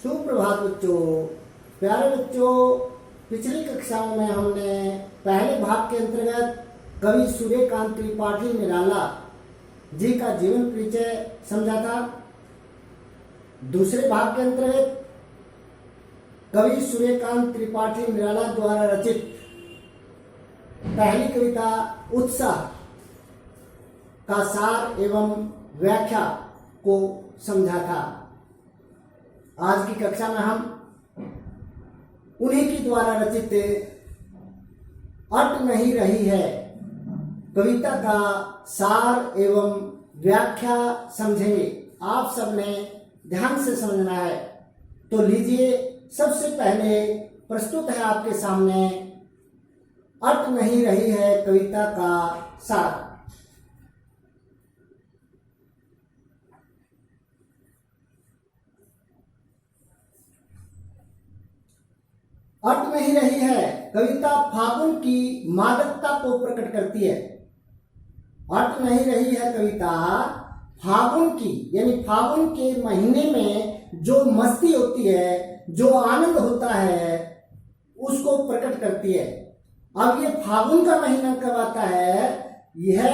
सुप्रभात बच्चों। प्यारे बच्चों, पिछली कक्षाओं में हमने पहले भाग के अंतर्गत कवि सूर्यकांत त्रिपाठी निराला जी का जीवन परिचय समझा था। दूसरे भाग के अंतर्गत कवि सूर्यकांत त्रिपाठी निराला द्वारा रचित पहली कविता उत्साह का सार एवं व्याख्या को समझा था। आज की कक्षा में हम उन्हीं की द्वारा रचित अट नहीं रही है कविता का सार एवं व्याख्या समझेंगे। आप सबने ध्यान से समझना है। तो लीजिए, सबसे पहले प्रस्तुत है आपके सामने अट नहीं रही है कविता का सार। अट नहीं रही है कविता फागुन की मादकता को प्रकट करती है। अट नहीं रही है कविता फागुन की, यानी फागुन के महीने में जो मस्ती होती है, जो आनंद होता है, उसको प्रकट करती है। अब ये फागुन का महीना कब आता है? यह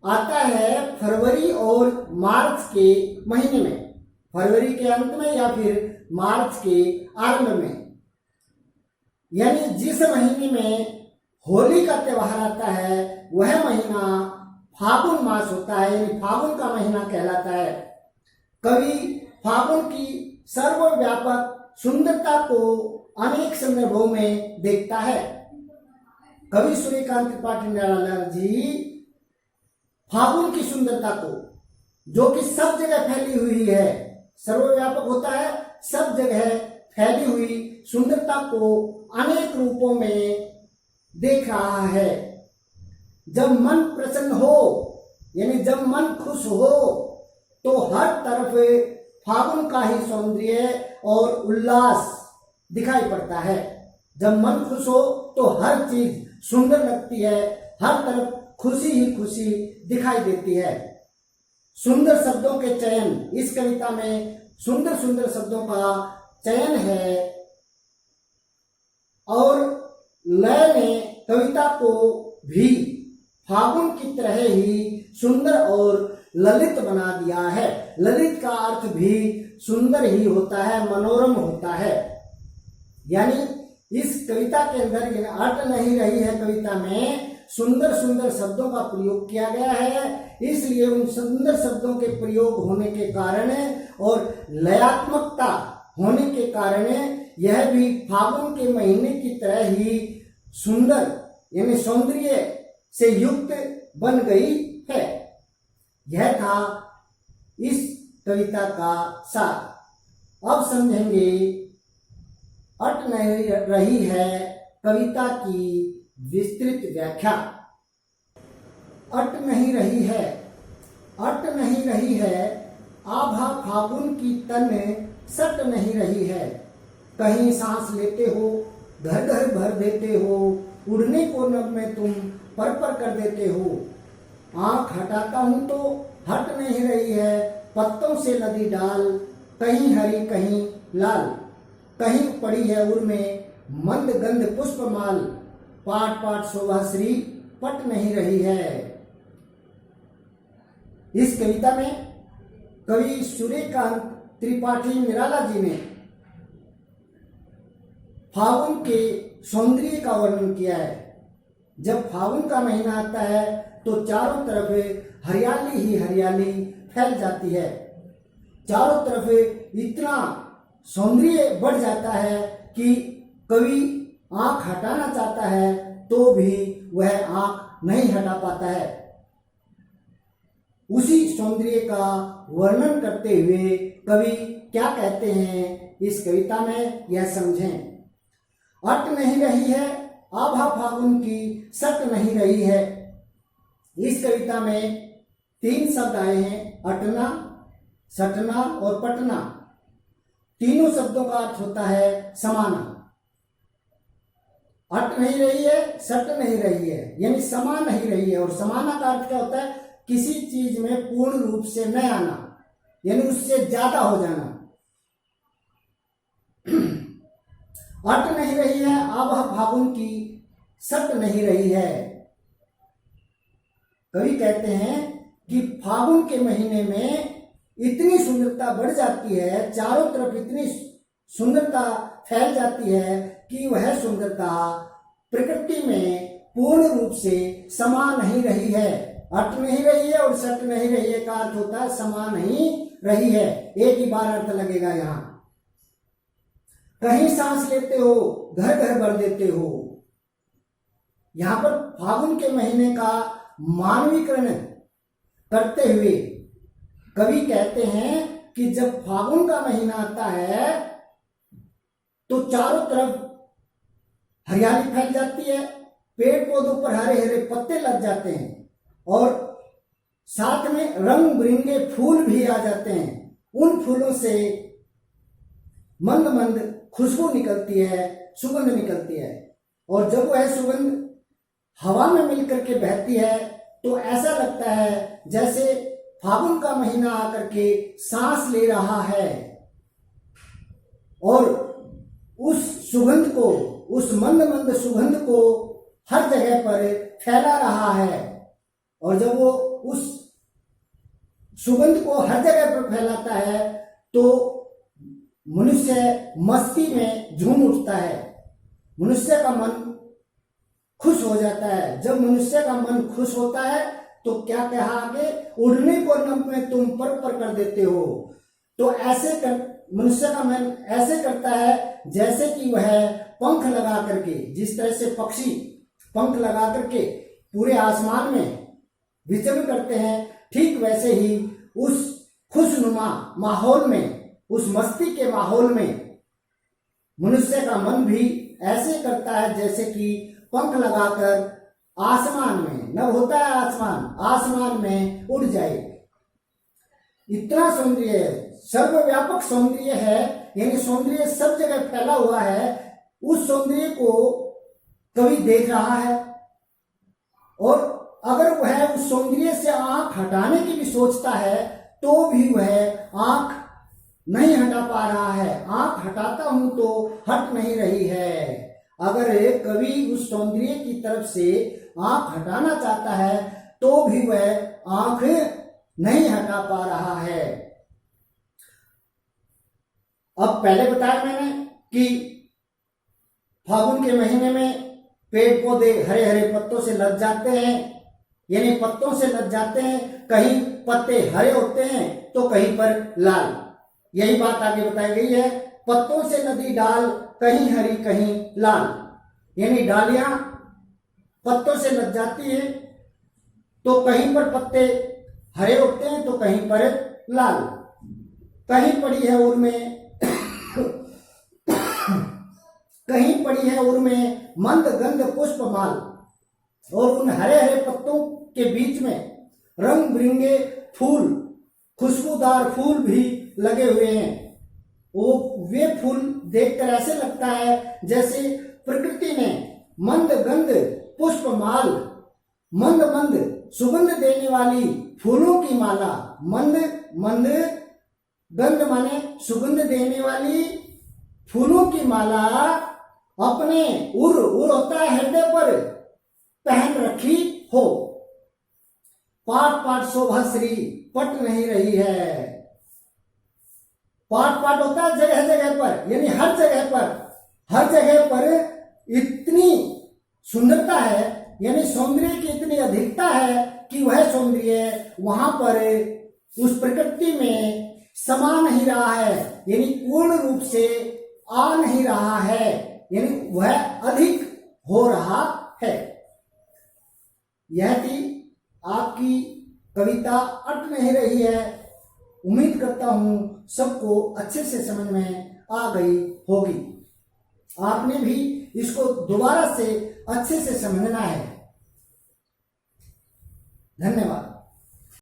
आता है फरवरी और मार्च के महीने में, फरवरी के अंत में या फिर मार्च के आरंभ में। यानी जिस महीने में होली का त्योहार आता है वह महीना फागुन मास होता है, यानी फागुन का महीना कहलाता है। कवि फागुन की सर्वव्यापक सुंदरता को अनेक संदर्भों में देखता है। कवि सूर्यकांत त्रिपाठी निराला जी फागुन की सुंदरता को, जो कि सब जगह फैली हुई है, सर्वव्यापक होता है, सब जगह फैली हुई सुंदरता को अनेक रूपों में देख रहा है। जब मन प्रसन्न हो, यानी जब मन खुश हो, तो हर तरफ फागुन का ही सौंदर्य और उल्लास दिखाई पड़ता है। जब मन खुश हो तो हर चीज सुंदर लगती है, हर तरफ खुशी ही खुशी दिखाई देती है। सुंदर शब्दों के चयन, इस कविता में सुंदर सुंदर शब्दों का चयन है और लय ने कविता को भी फागुन की तरह ही सुंदर और ललित बना दिया है। ललित का अर्थ भी सुंदर ही होता है, मनोरम होता है। यानी इस कविता के अंदर अट नहीं रही है कविता में सुंदर सुंदर शब्दों का प्रयोग किया गया है। इसलिए उन सुंदर शब्दों के प्रयोग होने के कारण और लयात्मकता होने के कारण यह भी फागुन के महीने की तरह ही सुंदर, यानी सौंदर्य से युक्त बन गई है। यह था इस कविता का सार। अब समझेंगे अट नहीं रही है कविता की विस्तृत व्याख्या। अट नहीं रही है, अट नहीं रही है, आभा फागुन की तन सट नहीं रही है। कहीं सांस लेते हो, घर घर भर देते हो, उड़ने को नभ में तुम पर पर कर देते हो। आंख हटाता हूं तो हट नहीं रही है पत्तों से लदी डाल, कहीं हरी कहीं लाल, कहीं पड़ी है उर में मंद गंध पुष्प माल, पाट पाट शोभा श्री पट नहीं रही है। इस कविता में कवि सूर्यकांत त्रिपाठी निराला जी ने फागुन के सौंदर्य का वर्णन किया है। जब फागुन का महीना आता है तो चारों तरफ हरियाली ही हरियाली फैल जाती है। चारों तरफ इतना सौंदर्य बढ़ जाता है कि कवि आंख हटाना चाहता है तो भी वह आंख नहीं हटा पाता है। उसी सौंदर्य का वर्णन करते हुए कवि क्या कहते हैं इस कविता में, यह समझें। अट नहीं रही है आभा फागुन की सट नहीं रही है। इस कविता में 3 शब्द आए हैं, अटना, सटना और पटना। तीनों शब्दों का अर्थ होता है समाना। अट नहीं रही है, सट नहीं रही है, यानी समा नहीं रही है। और समाना का अर्थ क्या होता है? किसी चीज में पूर्ण रूप से न आना, यानी उससे ज्यादा हो जाना। अट नहीं रही है अब फागुन की सट नहीं रही है। कवि कहते हैं कि फागुन के महीने में इतनी सुंदरता बढ़ जाती है, चारों तरफ इतनी सुंदरता फैल जाती है कि वह सुंदरता प्रकृति में पूर्ण रूप से समा नहीं रही है। अट नहीं रही है और सट नहीं रही है का अर्थ होता है समा नहीं रही है। एक ही बार अर्थ लगेगा यहां। कहीं सांस लेते हो घर घर भर देते हो। यहां पर फागुन के महीने का मानवीकरण करते हुए कवि कहते हैं कि जब फागुन का महीना आता है तो चारों तरफ हरियाली फैल जाती है, पेड़ पौधों पर हरे हरे पत्ते लग जाते हैं और साथ में रंग बिरंगे फूल भी आ जाते हैं। उन फूलों से मंद मंद खुशबू निकलती है, सुगंध निकलती है और जब वह सुगंध हवा में मिलकर के बहती है तो ऐसा लगता है जैसे फागुन का महीना आकर के सांस ले रहा है और उस सुगंध को, उस मंद मंद सुगंध को हर जगह पर फैला रहा है। और जब वो उस सुगंध को हर जगह पर फैलाता है तो मनुष्य मस्ती में झूम उठता है, मनुष्य का मन खुश हो जाता है। जब मनुष्य का मन खुश होता है तो क्या कहा आगे, उड़ने को नभ में तुम पर कर देते हो। तो ऐसे कर मनुष्य का मन ऐसे करता है जैसे कि वह पंख लगा करके, जिस तरह से पक्षी पंख लगा करके पूरे आसमान में विचरण करते हैं, ठीक वैसे ही उस खुशनुमा माहौल में, उस मस्ती के माहौल में मनुष्य का मन भी ऐसे करता है जैसे कि पंख लगाकर आसमान में, नभ होता है आसमान, आसमान में उड़ जाए। इतना सौंदर्य है, सर्वव्यापक सौंदर्य है, यानी सौंदर्य सब जगह फैला हुआ है। उस सौंदर्य को कवि देख रहा है और अगर वह उस सौंदर्य से आंख हटाने की भी सोचता है तो भी वह आंख नहीं हटा पा रहा है। आंख हटाता हूं तो हट नहीं रही है। अगर कवि उस सौंदर्य की तरफ से आंख हटाना चाहता है तो भी वह आंख नहीं हटा पा रहा है। अब पहले बताया मैंने कि फागुन के महीने में पेड़ पौधे हरे हरे पत्तों से लद जाते हैं, यानी पत्तों से लद जाते हैं। कहीं पत्ते हरे होते हैं तो कहीं पर लाल, यही बात आगे बताई गई है। पत्तों से लदी डाल कहीं हरी कहीं लाल, यानी डालियां पत्तों से लद जाती है तो कहीं पर पत्ते हरे होते हैं तो कहीं पर लाल। कहीं पड़ी है उर में कहीं पड़ी है उर में मंद गंध पुष्प माल, और उन हरे हरे पत्तों के बीच में रंग बिरंगे फूल, खुशबूदार फूल भी लगे हुए हैं। वे फूल देखकर ऐसे लगता है जैसे प्रकृति ने मंद गंध पुष्प माल, मंद मंद सुगंध देने वाली फूलों की माला, मंद मंद गंध माने सुगंध देने वाली फूलों की माला अपने उर होता है हृदय पर पहन रखी हो। पाट पाट शोभा श्री पट नहीं रही है। पाट पाट होता है जगह जगह पर, यानी हर जगह पर इतनी सुंदरता है, यानी सौंदर्य की इतनी अधिकता है कि वह सौंदर्य वहां पर उस प्रकृति में समा नहीं रहा है, यानी पूर्ण रूप से आ नहीं रहा है, यानी वह अधिक हो रहा है। यह थी आपकी कविता अट नहीं रही है। उम्मीद करता हूं सबको अच्छे से समझ में आ गई होगी। आपने भी इसको दोबारा से अच्छे से समझना है। धन्यवाद।